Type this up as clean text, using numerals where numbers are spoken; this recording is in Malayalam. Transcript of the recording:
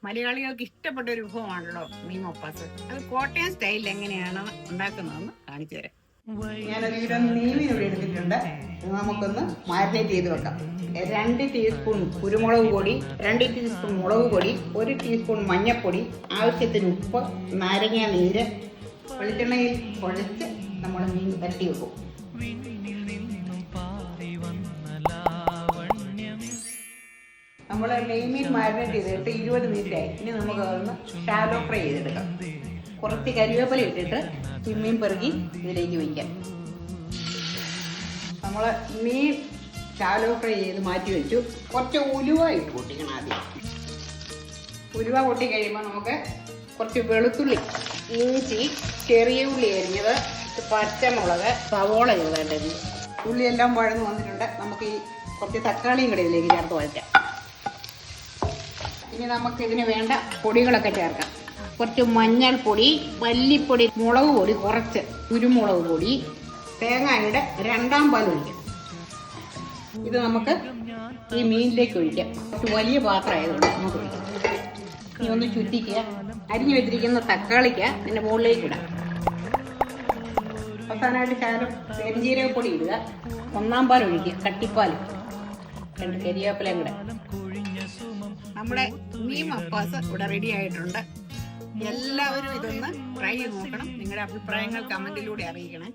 മലയാളികൾക്ക് ഇഷ്ടപ്പെട്ട ഒരു വിഭവമാണല്ലോ മീൻ മപ്പാസ്. അത് കോട്ടയം സ്റ്റൈലിൽ എങ്ങനെയാണ് ഉണ്ടാക്കുന്നതെന്ന് കാണിച്ചു തരാം. ഞാനൊരു കിലോ മീൻ ഇവിടെ എടുത്തിട്ടുണ്ട്. നമുക്കൊന്ന് മാരിനേറ്റ് ചെയ്ത് വെക്കാം. 2 ടീസ്പൂൺ കുരുമുളക് പൊടി, 2 ടീസ്പൂൺ മുളക് പൊടി, 1 ടീസ്പൂൺ മഞ്ഞൾപ്പൊടി, ആവശ്യത്തിന് ഉപ്പ്, നാരങ്ങ നീര്, വെളിച്ചെണ്ണയിൽ കുഴച്ച് നമ്മൾ മീൻ വരട്ടി വെക്കും. നമ്മൾ നെയ്മീൻ മാരിനേറ്റ് ചെയ്തിട്ട് 20 മിനിറ്റായി. ഇനി നമുക്ക് അതൊന്ന് ഷാലോ ഫ്രൈ ചെയ്തെടുക്കാം. കുറച്ച് കരിവേപ്പില ഇട്ടിട്ട് ഈ മീൻ പെറുകി ഇതിലേക്ക് വയ്ക്കാം. നമ്മൾ മീൻ ഷാലോ ഫ്രൈ ചെയ്ത് മാറ്റി വെച്ചു. കുറച്ച് ഉലുവ ഇട്ട് പൊട്ടിക്കണം. ആദ്യം ഉലുവ പൊട്ടി കഴിയുമ്പോൾ നമുക്ക് കുറച്ച് വെളുത്തുള്ളി, ഇഞ്ചി, ചെറിയ ഉള്ളി അരിഞ്ഞത്, പച്ചമുളക്, സവോള ചെറുതായിട്ട് ഉള്ളിയെല്ലാം വഴന്ന് വന്നിട്ടുണ്ട്. നമുക്ക് ഈ കുറച്ച് തക്കാളിയും കൂടെ ഇതിലേക്ക് ചേർത്ത് വഴറ്റാം. ഇനി നമുക്ക് ഇതിന് വേണ്ട പൊടികളൊക്കെ ചേർക്കാം. കുറച്ച് മഞ്ഞൾപ്പൊടി, മല്ലിപ്പൊടി, മുളക് പൊടി കുറച്ച്, കുരുമുളക് പൊടി, തേങ്ങയുടെ 2 പാൽ ഒഴിക്കാം. ഇത് നമുക്ക് ഈ മീനിലേക്ക് ഒഴിക്കാം. കുറച്ച് വലിയ പാത്രം ആയതുകൊണ്ട് നമുക്ക് ഒഴിക്കാം. ഇനി ഒന്ന് ചുറ്റിക്കുക. അരിഞ്ഞു വെച്ചിരിക്കുന്ന തക്കാളിക്ക് ഇതിൻ്റെ മുകളിലേക്ക് ഇടാം. അവസാനമായിട്ട് ശകലം പെരുംജീരകപ്പൊടി ഇടുക. 1 പാൽ ഒഴിക്കുക, കട്ടിപ്പാൽ, 2 കരിവേപ്പിലയും കൂടെ. നമ്മുടെ മീൻ മപ്പാസ് ഇവിടെ റെഡി ആയിട്ടുണ്ട്. എല്ലാവരും ഇതൊന്ന് ട്രൈ ചെയ്ത് നോക്കണം. നിങ്ങളുടെ അഭിപ്രായങ്ങൾ കമന്റിലൂടെ അറിയിക്കണേ.